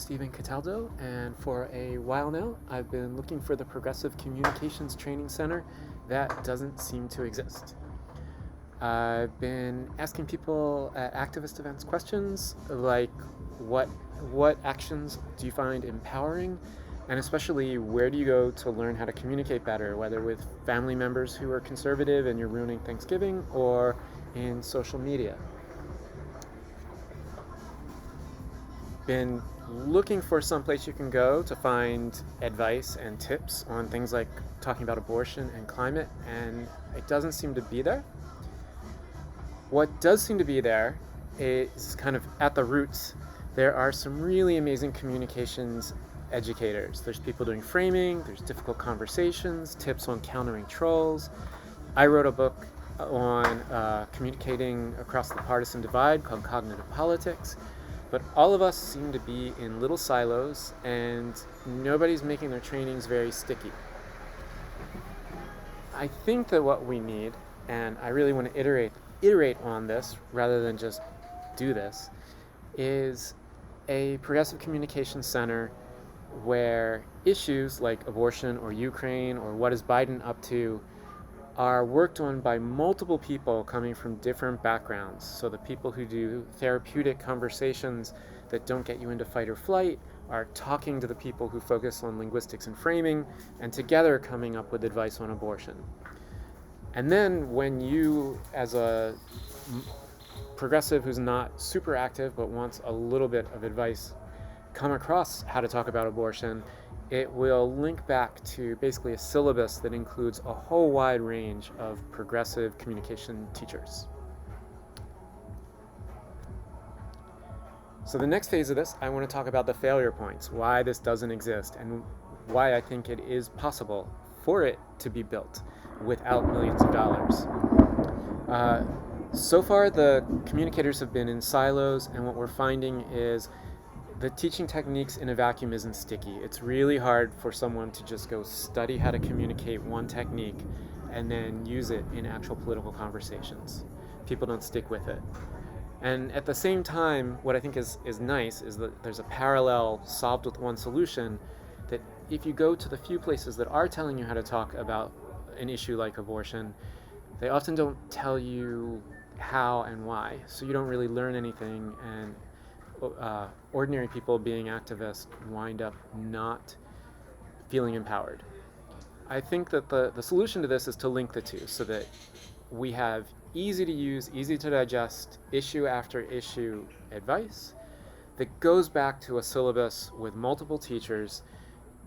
Stephen Cataldo, and for a while now, I've been looking for the Progressive Communications Training Center that doesn't seem to exist. I've been asking people at activist events questions like what actions do you find empowering, and especially where do you go to learn how to communicate better, whether with family members who are conservative and you're ruining Thanksgiving, or in social media. Been looking for some place you can go to find advice and tips on things like talking about abortion and climate, and it doesn't seem to be there. What does seem to be there is kind of at the roots. There are some really amazing communications educators. There's people doing framing, there's difficult conversations, tips on countering trolls. I wrote a book on communicating across the partisan divide called Cognitive Politics. But all of us seem to be in little silos, and nobody's making their trainings very sticky. I think that what we need, and I really want to iterate on this rather than just do this, is a progressive communication center where issues like abortion or Ukraine or what is Biden up to are worked on by multiple people coming from different backgrounds. So the people who do therapeutic conversations that don't get you into fight or flight are talking to the people who focus on linguistics and framing, and together coming up with advice on abortion. And then when you, as a progressive who's not super active but wants a little bit of advice, come across how to talk about abortion, it will link back to basically a syllabus that includes a whole wide range of progressive communication teachers. So the next phase of this, I want to talk about the failure points, why this doesn't exist, and why I think it is possible for it to be built without millions of dollars. So far, the communicators have been in silos, and what we're finding is the teaching techniques in a vacuum isn't sticky. It's really hard for someone to just go study how to communicate one technique and then use it in actual political conversations. People don't stick with it. And at the same time, what I think is nice is that there's a parallel solved with one solution, that if you go to the few places that are telling you how to talk about an issue like abortion, they often don't tell you how and why. So you don't really learn anything, and ordinary people being activists wind up not feeling empowered. I think that the solution to this is to link the two so that we have easy to use, easy to digest, issue after issue advice that goes back to a syllabus with multiple teachers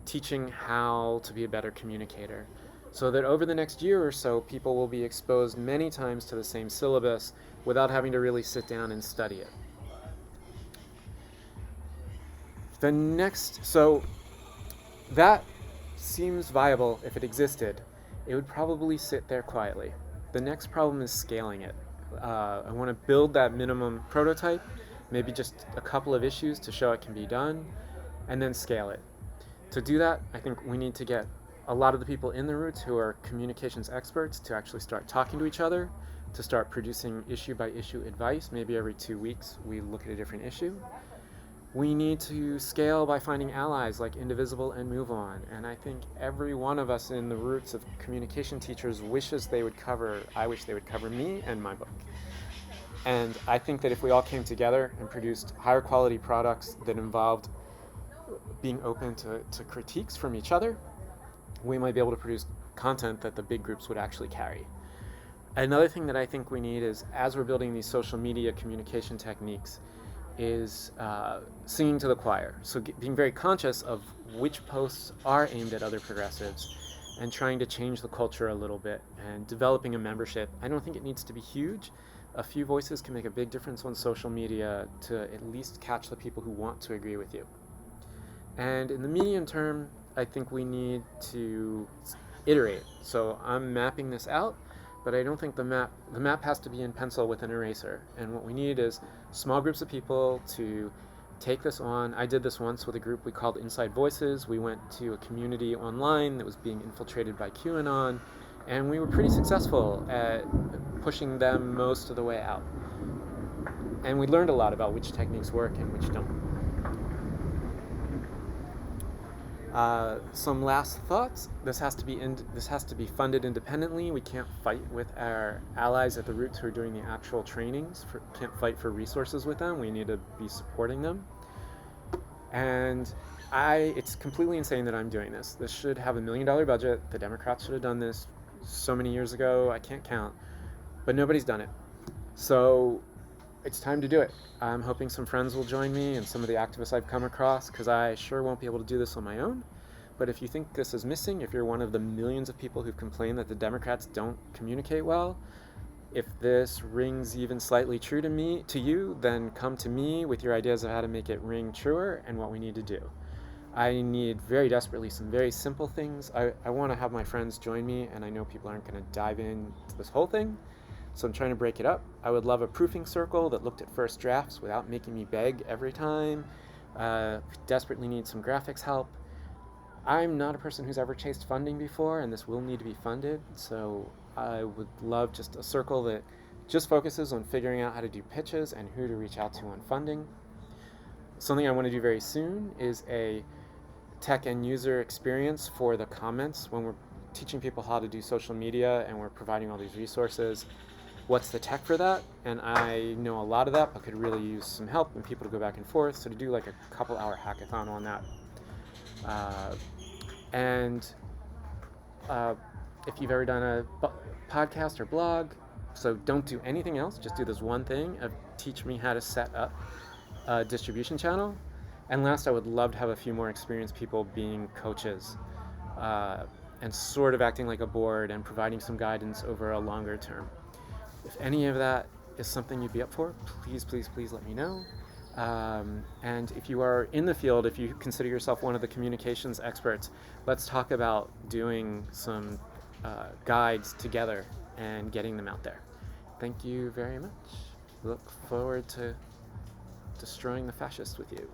teaching how to be a better communicator, so that over the next year or so, people will be exposed many times to the same syllabus without having to really sit down and study it. So that seems viable if it existed. It would probably sit there quietly. The next problem is scaling it. I want to build that minimum prototype, maybe just a couple of issues to show it can be done, and then scale it. To do that, I think we need to get a lot of the people in the roots who are communications experts to actually start talking to each other, to start producing issue by issue advice. Maybe every 2 weeks we look at a different issue. We need to scale by finding allies like Indivisible and Move On, and I think every one of us in the roots of communication teachers I wish they would cover me and my book. And I think that if we all came together and produced higher quality products that involved being open to critiques from each other, we might be able to produce content that the big groups would actually carry. Another thing that I think we need is, as we're building these social media communication techniques, is singing to the choir. So being very conscious of which posts are aimed at other progressives and trying to change the culture a little bit and developing a membership. I don't think it needs to be huge. A few voices can make a big difference on social media to at least catch the people who want to agree with you. And in the medium term, I think we need to iterate. So I'm mapping this out, but I don't think the map has to be in pencil with an eraser. And what we need is small groups of people to take this on. I did this once with a group we called Inside Voices. We went to a community online that was being infiltrated by QAnon, and we were pretty successful at pushing them most of the way out. And we learned a lot about which techniques work and which don't. Some last thoughts. This has to be funded independently. We can't fight with our allies at the roots who are doing the actual trainings. Can't fight for resources with them. We need to be supporting them. And it's completely insane that I'm doing this. This should have $1 million budget. The Democrats should have done this so many years ago. I can't count, but nobody's done it. So it's time to do it. I'm hoping some friends will join me and some of the activists I've come across, because I sure won't be able to do this on my own. But if you think this is missing, if you're one of the millions of people who've complained that the Democrats don't communicate well, if this rings even slightly true to you, then come to me with your ideas of how to make it ring truer and what we need to do. I need very desperately some very simple things. I want to have my friends join me, and I know people aren't going to dive into this whole thing, so I'm trying to break it up. I would love a proofing circle that looked at first drafts without making me beg every time. Desperately need some graphics help. I'm not a person who's ever chased funding before, and this will need to be funded, so I would love just a circle that just focuses on figuring out how to do pitches and who to reach out to on funding. Something I want to do very soon is a tech and user experience for the comments when we're teaching people how to do social media and we're providing all these resources. What's the tech for that? And I know a lot of that, but could really use some help and people to go back and forth. So to do like a couple hour hackathon on that. If you've ever done a podcast or blog, so don't do anything else, just do this one thing of teach me how to set up a distribution channel. And last, I would love to have a few more experienced people being coaches and sort of acting like a board and providing some guidance over a longer term. If any of that is something you'd be up for, please, please, please let me know. And if you are in the field, if you consider yourself one of the communications experts, let's talk about doing some guides together and getting them out there. Thank you very much. Look forward to destroying the fascists with you.